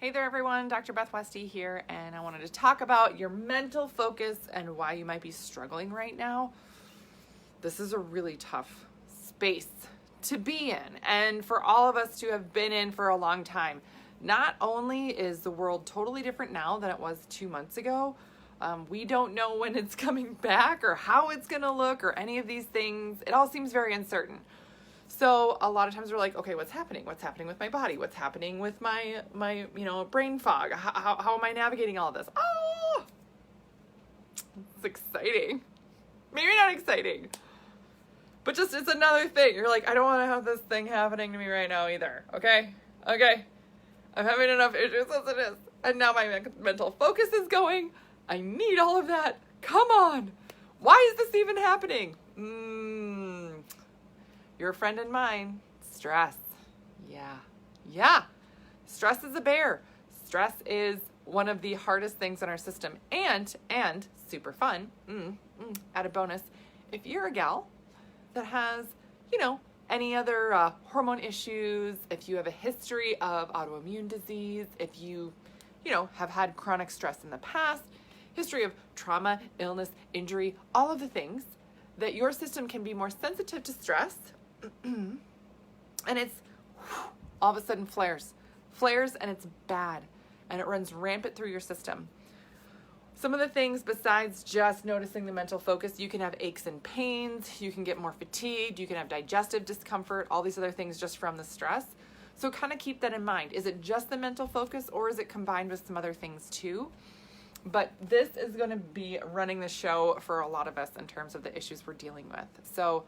Hey there everyone, Dr. Beth Westy here, and I wanted to talk about your mental focus and why you might be struggling right now. This is a really tough space to be in, and for all of us to have been in for a long time. Not only is the world totally different now than it was 2 months ago, we don't know when it's coming back or how it's going to look or any of these things. It all seems very uncertain. So a lot of times we're like, okay, what's happening? What's happening with my body? What's happening with my brain fog? How am I navigating all of this? Oh, it's exciting. Maybe not exciting, but just it's another thing. You're like, I don't want to have this thing happening to me right now either. Okay. I'm having enough issues as it is. And now my mental focus is going. I need all of that. Come on. Why is this even happening? Your friend and mine, stress. Yeah. Stress is a bear. Stress is one of the hardest things in our system and super fun. Add a bonus. If you're a gal that has, any other hormone issues, if you have a history of autoimmune disease, if you, have had chronic stress in the past, history of trauma, illness, injury, all of the things that your system can be more sensitive to stress. And it's all of a sudden flares and it's bad and it runs rampant through your system. Some of the things besides just noticing the mental focus, you can have aches and pains, you can get more fatigued, you can have digestive discomfort, all these other things just from the stress. So kind of keep that in mind. Is it just the mental focus or is it combined with some other things too? But this is going to be running the show for a lot of us in terms of the issues we're dealing with. So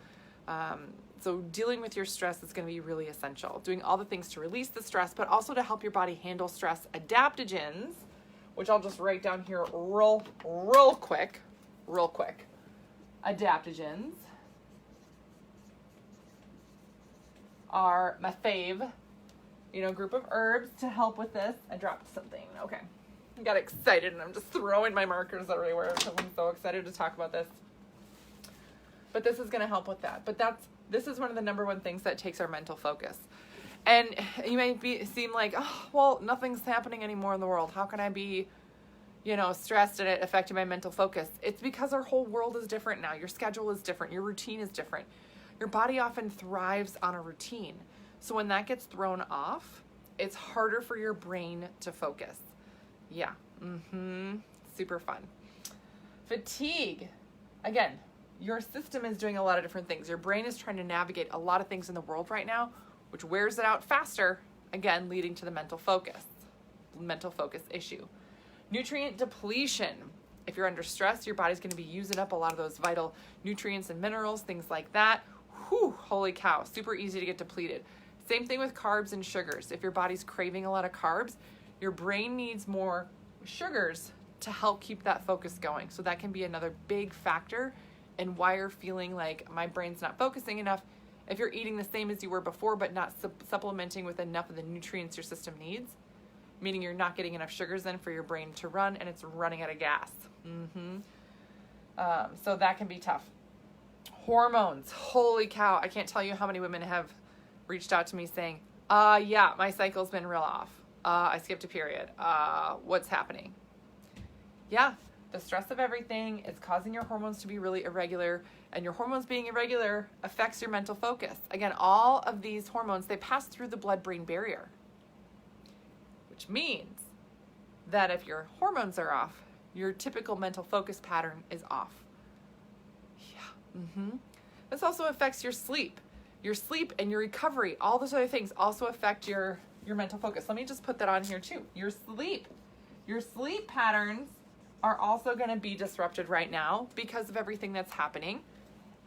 dealing with your stress is going to be really essential. Doing all the things to release the stress, but also to help your body handle stress. Adaptogens, which I'll just write down here real quick. Adaptogens are my fave, group of herbs to help with this. I dropped something. Okay. I got excited and I'm just throwing my markers everywhere because I'm so excited to talk about this. But this is going to help with that. But this is one of the number one things that takes our mental focus. And you may seem like, oh, well, nothing's happening anymore in the world. How can I be, stressed and it affecting my mental focus? It's because our whole world is different now. Your schedule is different. Your routine is different. Your body often thrives on a routine. So when that gets thrown off, it's harder for your brain to focus. Yeah. Super fun. Fatigue. Again, your system is doing a lot of different things. Your brain is trying to navigate a lot of things in the world right now, which wears it out faster, again, leading to the mental focus issue. Nutrient depletion. If you're under stress, your body's going to be using up a lot of those vital nutrients and minerals, things like that. Holy cow, super easy to get depleted. Same thing with carbs and sugars. If your body's craving a lot of carbs, your brain needs more sugars to help keep that focus going. So that can be another big factor in why you're feeling like my brain's not focusing enough. If you're eating the same as you were before, but not supplementing with enough of the nutrients your system needs, meaning you're not getting enough sugars in for your brain to run and it's running out of gas. So that can be tough. Hormones. Holy cow. I can't tell you how many women have reached out to me saying, yeah, my cycle's been real off. I skipped a period. What's happening? Yeah, the stress of everything is causing your hormones to be really irregular, and your hormones being irregular affects your mental focus. Again, all of these hormones, they pass through the blood-brain barrier, which means that if your hormones are off, your typical mental focus pattern is off. Yeah. This also affects your sleep. Your sleep and your recovery, all those other things also affect your mental focus. Let me just put that on here too. Your sleep patterns are also going to be disrupted right now because of everything that's happening,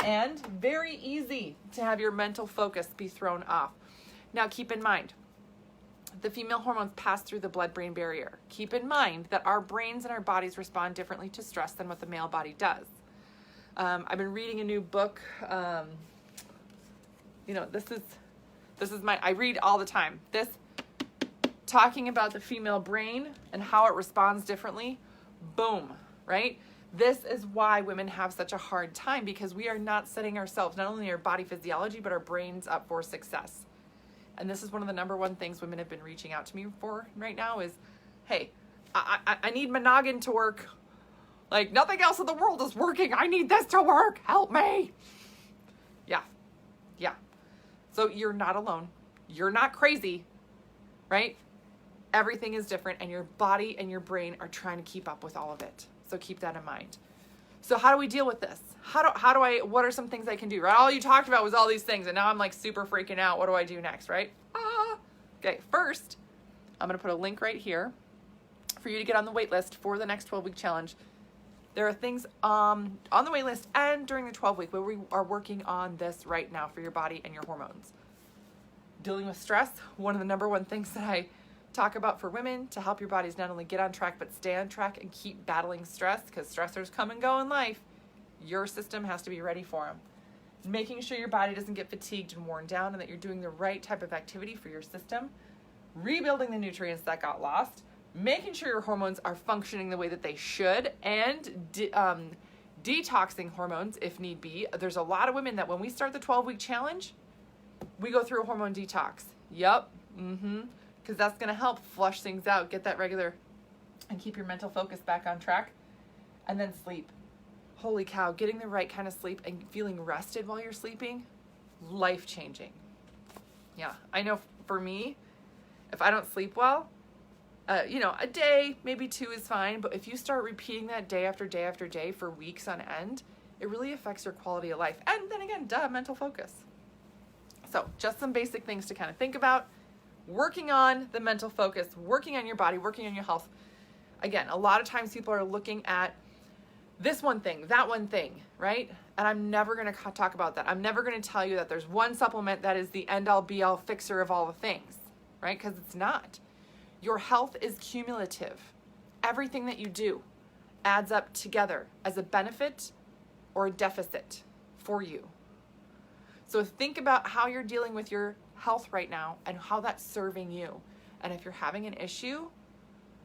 and very easy to have your mental focus be thrown off. Now, keep in mind, the female hormones pass through the blood-brain barrier. Keep in mind that our brains and our bodies respond differently to stress than what the male body does. I've been reading a new book. This is I read all the time. This talking about the female brain and how it responds differently. Boom, right? This is why women have such a hard time, because we are not setting ourselves, not only our body physiology, but our brains up for success. And this is one of the number one things women have been reaching out to me for right now is, hey, I need my noggin to work. Like, nothing else in the world is working. I need this to work. Help me. Yeah. So you're not alone. You're not crazy, right? Everything is different, and your body and your brain are trying to keep up with all of it. So keep that in mind. So how do we deal with this? What are some things I can do, right? All you talked about was all these things, and now I'm like super freaking out. What do I do next, right? Okay, first, I'm going to put a link right here for you to get on the wait list for the next 12-week challenge. There are things on the wait list and during the 12-week where we are working on this right now for your body and your hormones. Dealing with stress, one of the number one things that I talk about for women to help your bodies not only get on track, but stay on track and keep battling stress, because stressors come and go in life. Your system has to be ready for them. Making sure your body doesn't get fatigued and worn down, and that you're doing the right type of activity for your system. Rebuilding the nutrients that got lost. Making sure your hormones are functioning the way that they should, and detoxing hormones if need be. There's a lot of women that when we start the 12-week challenge, we go through a hormone detox. Yep. Because that's going to help flush things out, get that regular, and keep your mental focus back on track. And then sleep. Holy cow, getting the right kind of sleep and feeling rested while you're sleeping, life-changing. Yeah, I know for me, if I don't sleep well, a day, maybe 2 is fine, but if you start repeating that day after day after day for weeks on end, it really affects your quality of life. And then again, mental focus. So just some basic things to kind of think about. Working on the mental focus, working on your body, working on your health. Again, a lot of times people are looking at this one thing, that one thing, right? And I'm never going to talk about that. I'm never going to tell you that there's one supplement that is the end-all be-all fixer of all the things, right? Because it's not. Your health is cumulative. Everything that you do adds up together as a benefit or a deficit for you. So think about how you're dealing with your health right now and how that's serving you. And if you're having an issue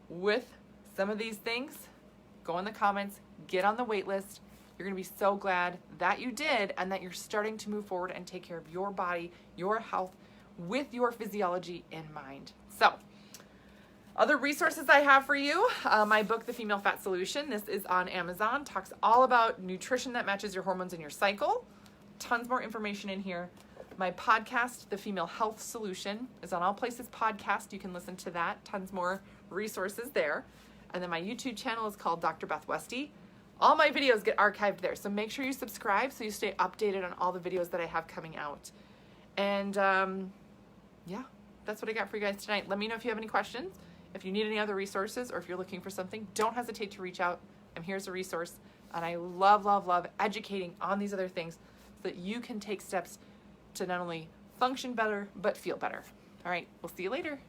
with some of these things, go in the comments, get on the wait list. You're going to be so glad that you did and that you're starting to move forward and take care of your body, your health, with your physiology in mind. So, other resources I have for you, my book, The Female Fat Solution. This is on Amazon. Talks all about nutrition that matches your hormones and your cycle. Tons more information in here. My podcast, The Female Health Solution, is on all places podcast. You can listen to that. Tons more resources there. And then my YouTube channel is called Dr. Beth Westy. All my videos get archived there. So make sure you subscribe so you stay updated on all the videos that I have coming out. And yeah, that's what I got for you guys tonight. Let me know if you have any questions. If you need any other resources or if you're looking for something, don't hesitate to reach out. I'm here as a resource. And I love, love, love educating on these other things so that you can take steps to not only function better, but feel better. All right, we'll see you later.